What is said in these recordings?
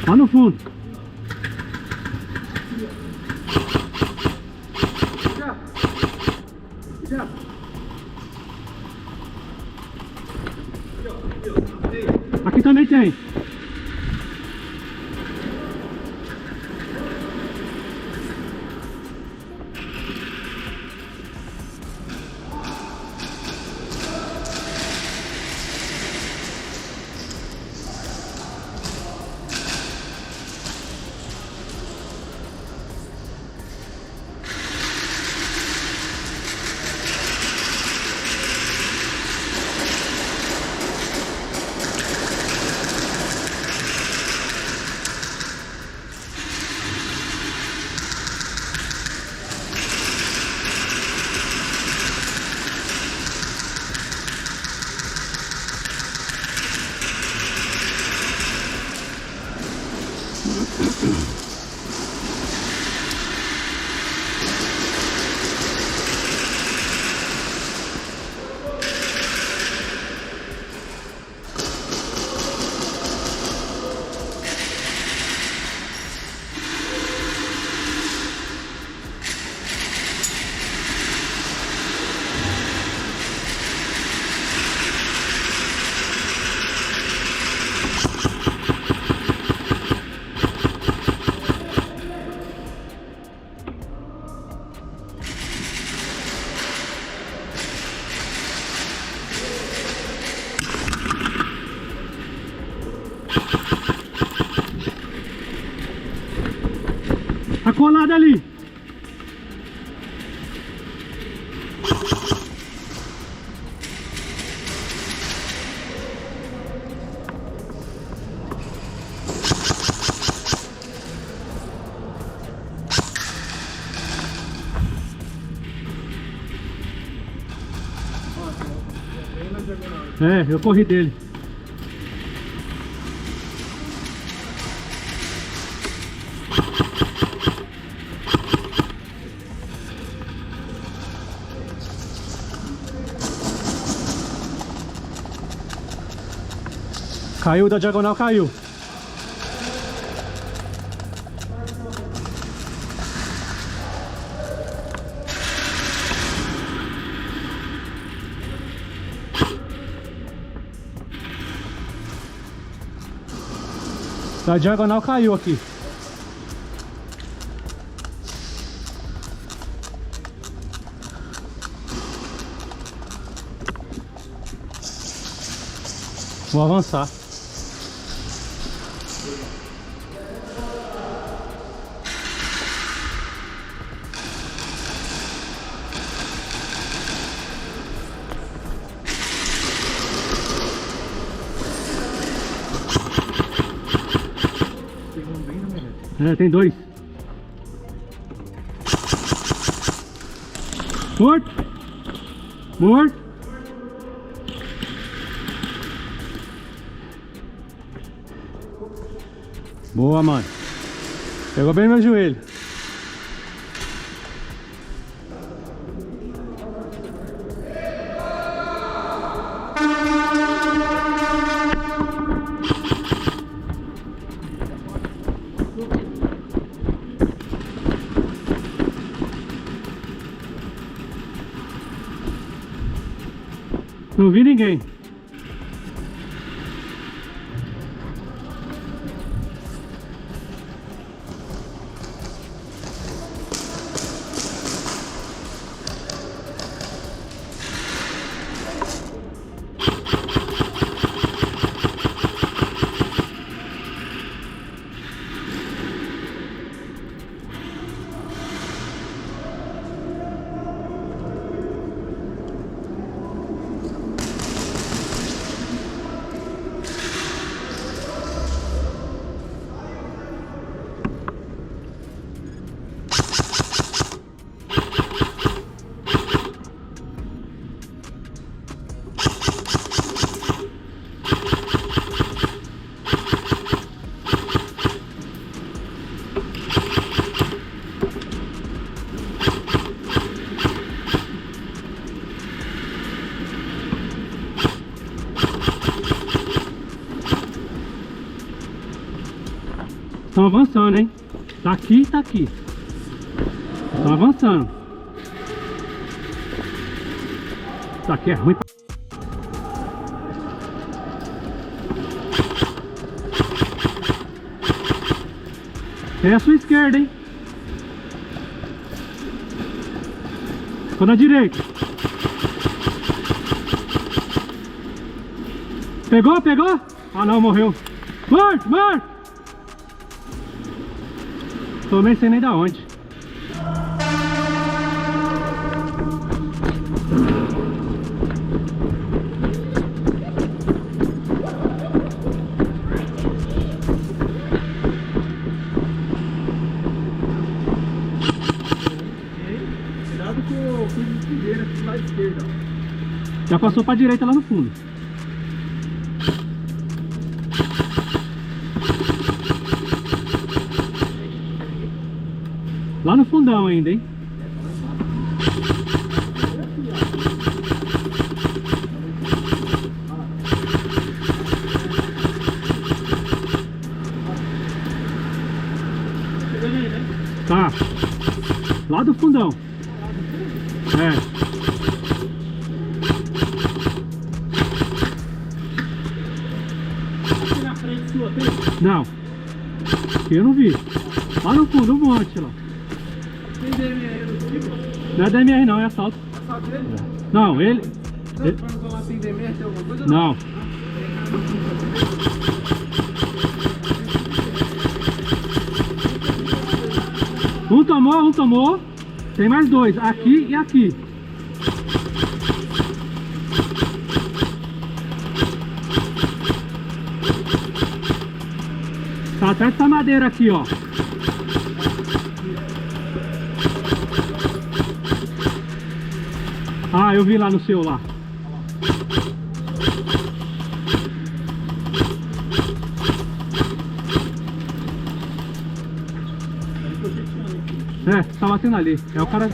Lá no fundo. Aqui também tem. Tá colado ali. É, eu corri dele. Caiu da diagonal, caiu. Da diagonal caiu aqui. Vou avançar. É, tem dois. Morto. Morto. Boa, mano. Pegou bem no meu joelho. Não vi ninguém. Estão avançando, hein? Tá aqui e tá aqui. Estão avançando. Tá aqui é ruim pra... Tem a sua esquerda, hein? Ficou na direita. Pegou, pegou? Ah não, morreu. Morto, morto! Tô nem sei nem da onde. Cuidado com o fio de fogueira aqui do lado esquerdo. Já passou pra direita lá no fundo. Lá no fundão ainda, hein? Tá. Lá do fundão. É. Aqui na frente sua tem? Não. Eu não vi. Lá no fundo, um monte lá. Tem DMR do tipo? Não é DMR não, é assalto. Assalto dele? Não, ele... Não, quando lá tem DMR, tem alguma coisa? Não. Um tomou. Tem mais dois, aqui e aqui. Tá atrás dessa madeira aqui, ó. Ah, eu vi lá no seu lá. É, tá batendo ali. É o cara...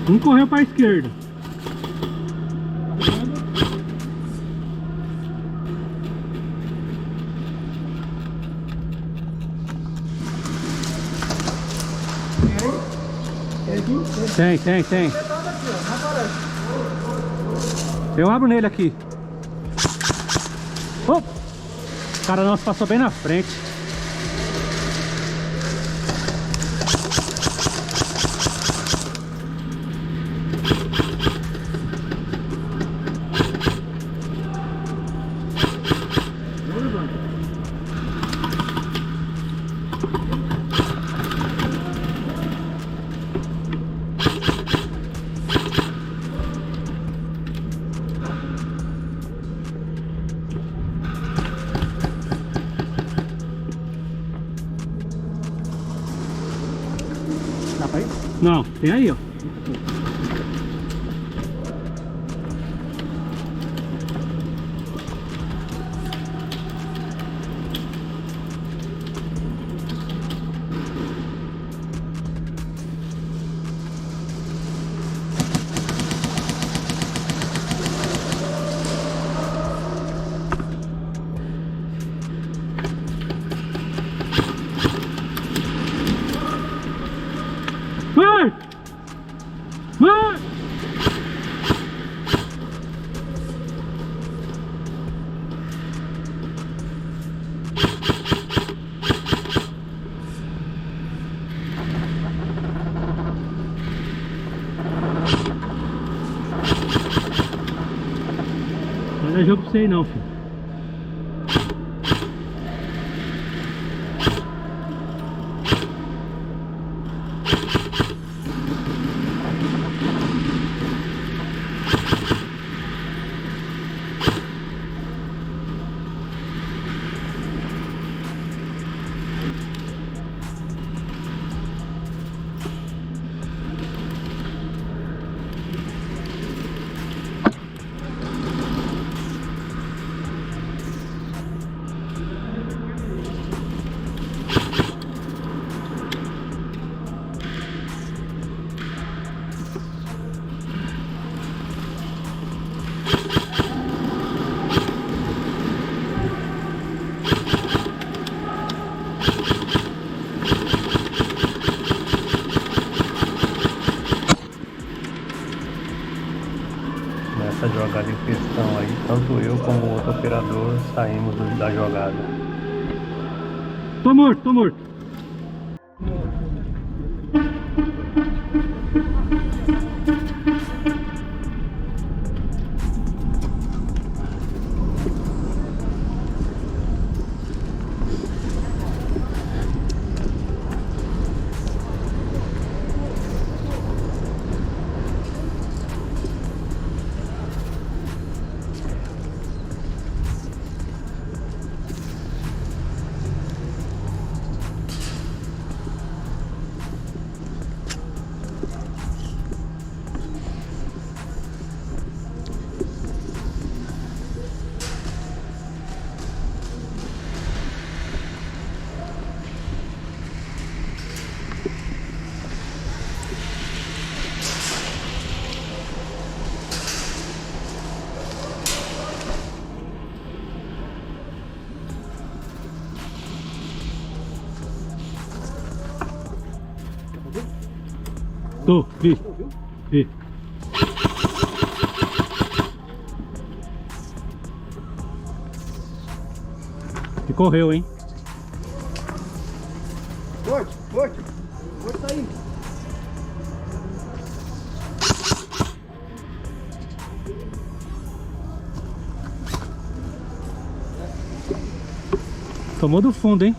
Um correu para a esquerda. Tem. Eu abro nele aqui. Oh! O cara nosso passou bem na frente. Dá pra ir? Não, tem aí, ó. Vai! Vai! Não é jogo pra você aí não, filho. jogada em questão aí, tanto eu como o outro operador saímos da jogada. Tô morto, tô morto. Tô, vi. Vi. E correu, hein? Forte, forte. Forte tá aí. Tomou do fundo, hein?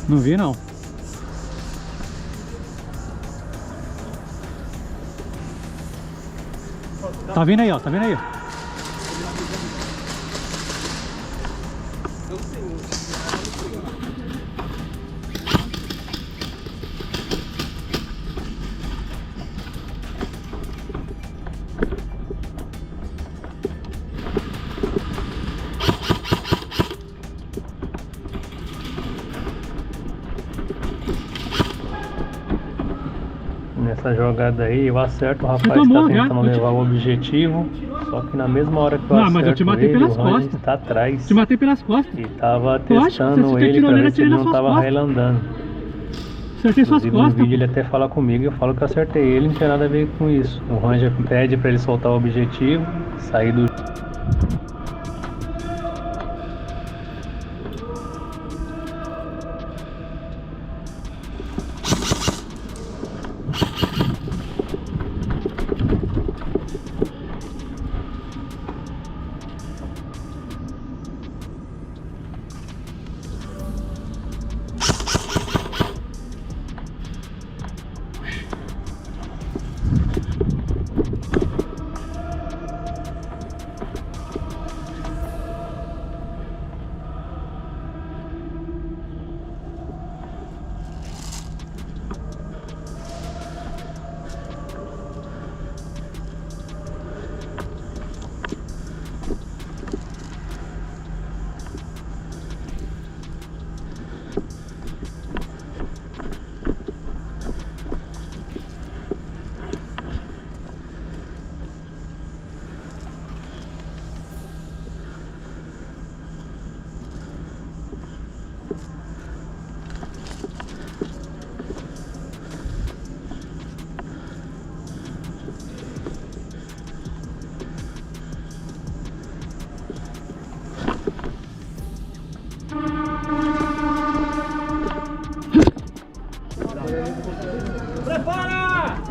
Não vi, não. Tá vindo aí, ó. Tá vindo aí, ó. Nessa jogada aí, eu acerto o rapaz que tomou, tá já? tentando levar o objetivo. Só que na mesma hora que eu Não, acerto mas eu te matei ele, pelas o Ranger costas. tá atrás. Te matei pelas costas. E tava Lógico, você testando acertou ele tirou pra nele, ver se atirei ele nas não suas tava costas. railandando. Acertei suas Inclusive no costas. vídeo ele até fala comigo e eu falo que eu acertei ele, não tinha nada a ver com isso. O Ranger pede pra ele soltar o objetivo, sair do...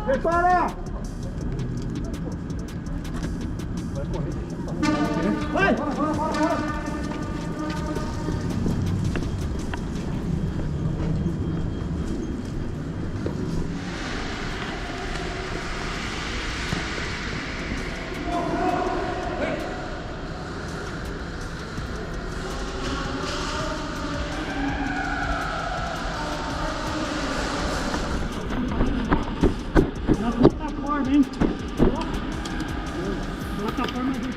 Prepara! Vai! Na plataforma, hein? Plataforma do...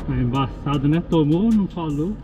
É embaçado, né? Tomou, não falou.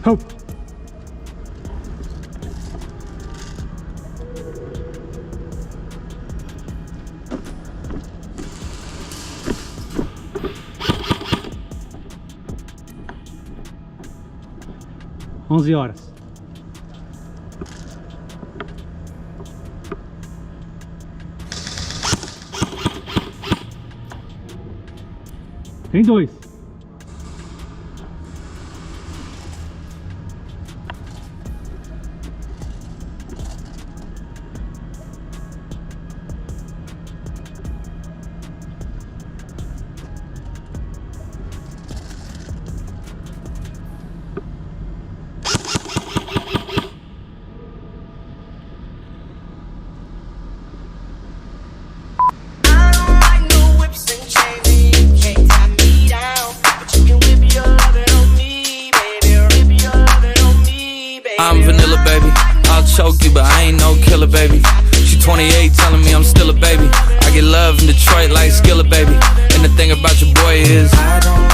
Hop. Onze horas. Tem dois. I'm vanilla, baby. I'll choke you, but I ain't no killer, baby. She 28, telling me I'm still a baby. I get love in Detroit like Skillet, baby. And the thing about your boy is I don't